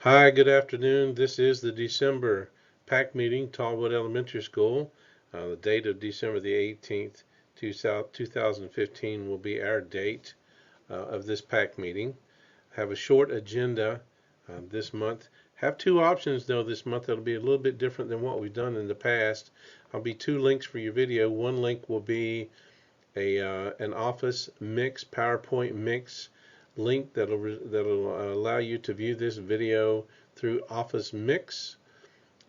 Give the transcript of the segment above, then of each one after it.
Hi, good afternoon. This is the December PAC meeting, Tallwood Elementary School. The date of December the 18th, 2015 will be our date of this PAC meeting. Have a short agenda this month. Have two options though this month. It'll be a little bit different than what we've done in the past. I'll be two links for your video. One link will be an Office mix, PowerPoint mix link that'll allow you to view this video through Office Mix.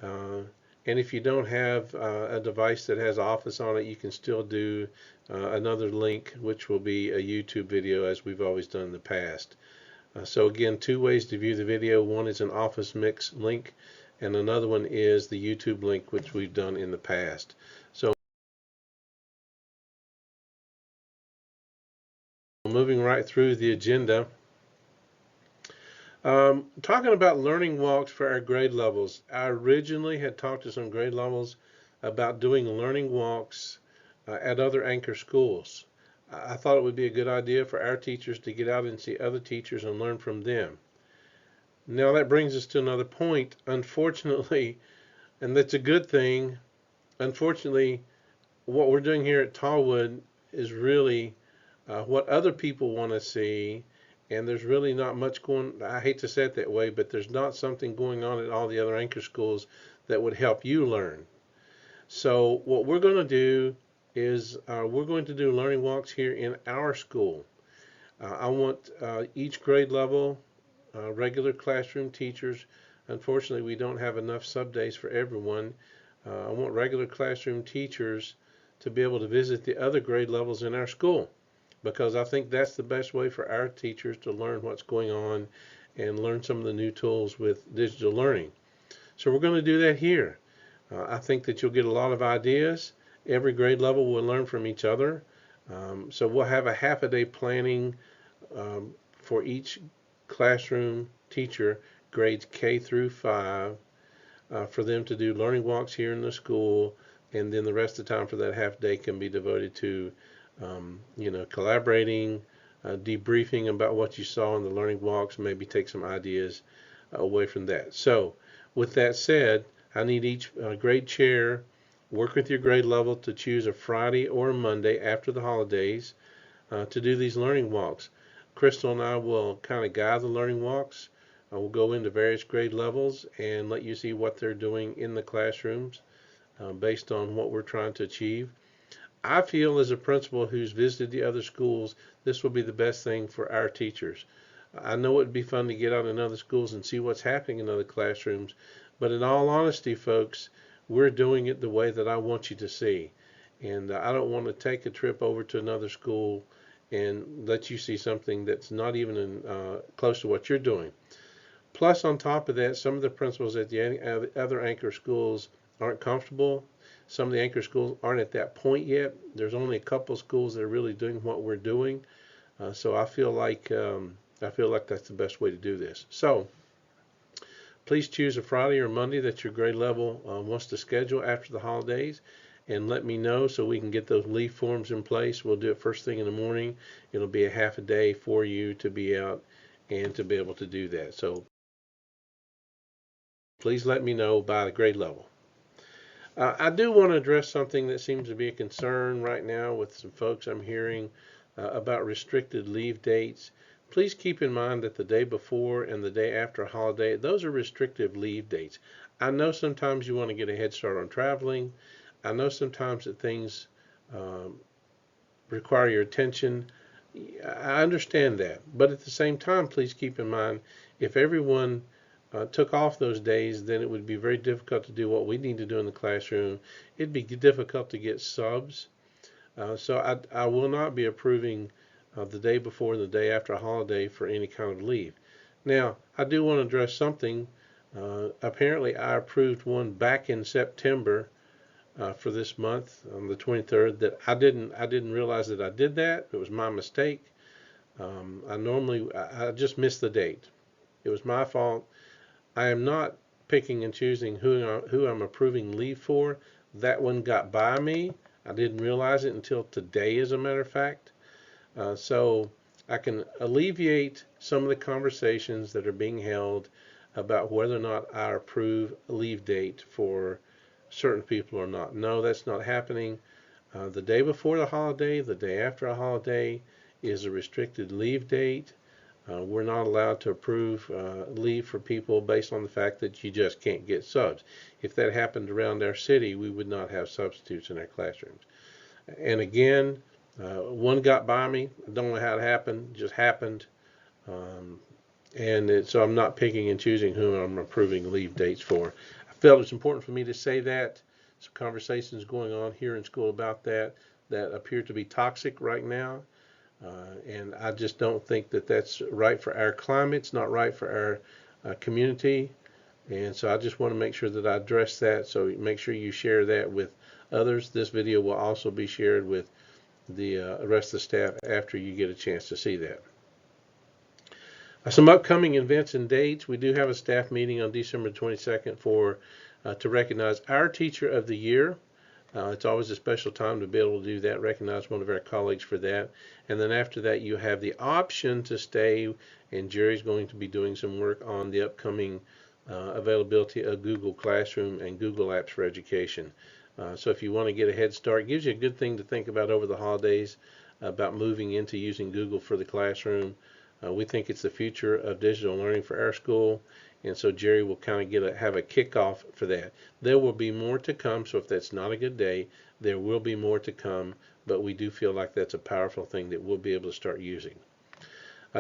Uh, and if you don't have a device that has Office on it, you can still do another link, which will be a YouTube video as we've always done in the past. So again, two ways to view the video. One is an Office Mix link, and another one is the YouTube link, which we've done in the past. So moving right through the agenda, talking about learning walks for our grade levels. I originally had talked to some grade levels about doing learning walks at other anchor schools. I thought it would be a good idea for our teachers to get out and see other teachers and learn from them. Now that brings us to another point. Unfortunately, and that's a good thing, unfortunately, what we're doing here at Tallwood is really what other people want to see, and there's really not much going. I hate to say it that way, but there's not something going on at all the other anchor schools that would help you learn. So what we're going to do is we're going to do learning walks here in our school. I want each grade level, regular classroom teachers. Unfortunately, we don't have enough sub days for everyone. I want regular classroom teachers to be able to visit the other grade levels in our school, because I think that's the best way for our teachers to learn what's going on and learn some of the new tools with digital learning. So we're going to do that here. I think that you'll get a lot of ideas. Every grade level will learn from each other. So we'll have a half a day planning for each classroom teacher, grades K through 5, for them to do learning walks here in the school, and then the rest of the time for that half day can be devoted to collaborating, debriefing about what you saw in the learning walks, maybe take some ideas away from that. So with that said, I need each grade chair work with your grade level to choose a Friday or a Monday after the holidays to do these learning walks. Crystal and I will kind of guide the learning walks. We'll go into various grade levels and let you see what they're doing in the classrooms based on what we're trying to achieve. I feel as a principal who's visited the other schools, this will be the best thing for our teachers. I know it would be fun to get out in other schools and see what's happening in other classrooms, but in all honesty, folks, we're doing it the way that I want you to see. And I don't want to take a trip over to another school and let you see something that's not even close to what you're doing. Plus, on top of that, some of the principals at the other anchor schools aren't comfortable. Some of the anchor schools aren't at that point yet. There's only a couple schools that are really doing what we're doing. So I feel like that's the best way to do this. So please choose a Friday or Monday that your grade level wants to schedule after the holidays, and let me know so we can get those leave forms in place. We'll do it first thing in the morning. It'll be a half a day for you to be out and to be able to do that. So please let me know by the grade level. I do want to address something that seems to be a concern right now with some folks I'm hearing about restricted leave dates. Please keep in mind that the day before and the day after a holiday, those are restrictive leave dates. I know sometimes you want to get a head start on traveling. I know sometimes that things require your attention. I understand that. But at the same time, please keep in mind, if everyone took off those days, then it would be very difficult to do what we need to do in the classroom. It'd be difficult to get subs. So I will not be approving the day before and the day after a holiday for any kind of leave. Now, I do want to address something. Apparently, I approved one back in September for this month on the 23rd that I didn't realize that I did that. It was my mistake. I just missed the date. It was my fault. I am not picking and choosing who I'm approving leave for. That one got by me. I didn't realize it until today, as a matter of fact. So I can alleviate some of the conversations that are being held about whether or not I approve a leave date for certain people or not. No, that's not happening. The day before the holiday, the day after a holiday is a restricted leave date. We're not allowed to approve leave for people based on the fact that you just can't get subs. If that happened around our city, we would not have substitutes in our classrooms. And again, one got by me. I don't know how it happened. It just happened. So I'm not picking and choosing whom I'm approving leave dates for. I felt it's important for me to say that. Some conversations going on here in school about that appear to be toxic right now. And I just don't think that that's right for our climate. It's not right for our community. And so I just want to make sure that I address that. So make sure you share that with others. This video will also be shared with the rest of the staff after you get a chance to see that. Some upcoming events and dates. We do have a staff meeting on December 22nd to recognize our Teacher of the Year. It's always a special time to be able to do that, recognize one of our colleagues for that. And then after that, you have the option to stay, and Jerry's going to be doing some work on the upcoming availability of Google Classroom and Google Apps for Education. So if you want to get a head start, it gives you a good thing to think about over the holidays about moving into using Google for the classroom. We think it's the future of digital learning for our school, and so Jerry will kind of have a kickoff for that. There will be more to come, so if that's not a good day, there will be more to come, but we do feel like that's a powerful thing that we'll be able to start using.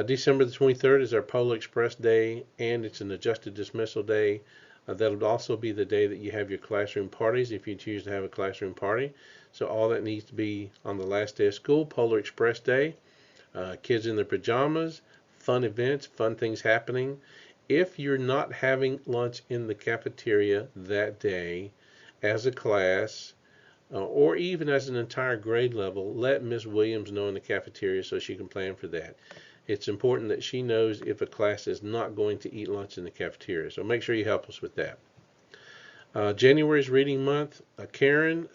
December the 23rd is our Polar Express Day, and it's an adjusted dismissal day. That'll also be the day that you have your classroom parties if you choose to have a classroom party. So all that needs to be on the last day of school, Polar Express Day. Kids in their pajamas, fun events, fun things happening. If you're not having lunch in the cafeteria that day as a class, or even as an entire grade level, let Ms. Williams know in the cafeteria so she can plan for that. It's important that she knows if a class is not going to eat lunch in the cafeteria, so make sure you help us with that. January's reading month. Karen,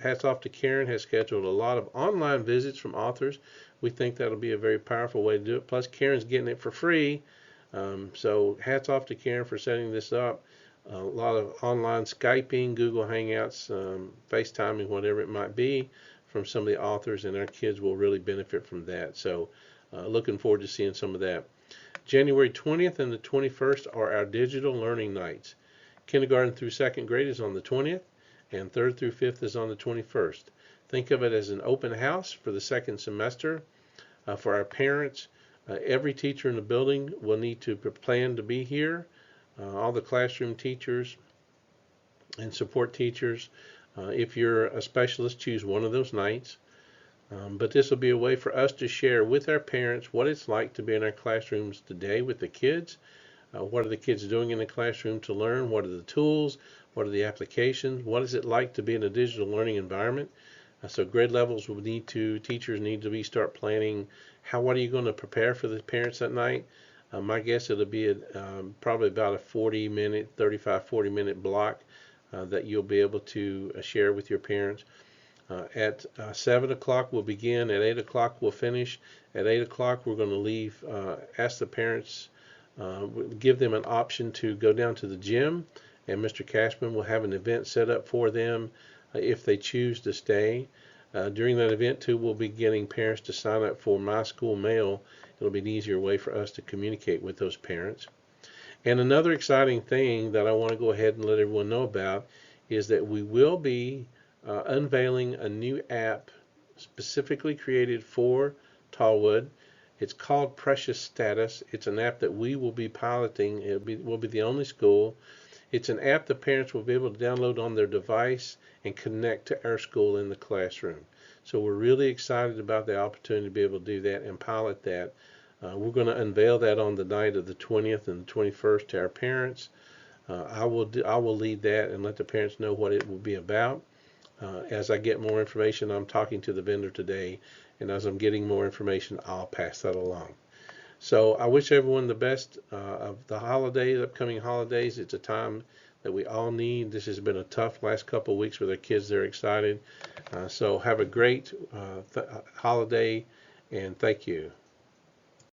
hats off to Karen, has scheduled a lot of online visits from authors. We think that'll be a very powerful way to do it. Plus, Karen's getting it for free. So hats off to Karen for setting this up. A lot of online Skyping, Google Hangouts, FaceTiming, whatever it might be, from some of the authors, and our kids will really benefit from that. So looking forward to seeing some of that. January 20th and the 21st are our digital learning nights. Kindergarten through second grade is on the 20th, and third through fifth is on the 21st. Think of it as an open house for the second semester. For our parents, every teacher in the building will need to plan to be here. All the classroom teachers and support teachers. If you're a specialist, choose one of those nights. But this will be a way for us to share with our parents what it's like to be in our classrooms today with the kids. What are the kids doing in the classroom to learn? What are the tools? What are the applications? What is it like to be in a digital learning environment? So grade levels will teachers need to start planning what are you going to prepare for the parents that night? My guess it'll be probably about a 40 minute block that you'll be able to share with your parents. At 7 o'clock we'll begin, at 8 o'clock we'll finish. At 8 o'clock we're going to leave, ask the parents, give them an option to go down to the gym, and Mr. Cashman will have an event set up for them if they choose to stay. During that event too, we'll be getting parents to sign up for My School Mail. It'll be an easier way for us to communicate with those parents. And another exciting thing that I want to go ahead and let everyone know about is that we will be unveiling a new app specifically created for Tallwood. It's called Precious Status. It's an app that we will be piloting. We'll be the only school. It's an app the parents will be able to download on their device and connect to our school in the classroom. So we're really excited about the opportunity to be able to do that and pilot that. We're going to unveil that on the night of the 20th and the 21st to our parents. I will lead that and let the parents know what it will be about. As I get more information, I'm talking to the vendor today, and as I'm getting more information, I'll pass that along. So I wish everyone the best of the holidays, upcoming holidays. It's a time that we all need. This has been a tough last couple of weeks with our kids. They're excited. So have a great holiday, and thank you.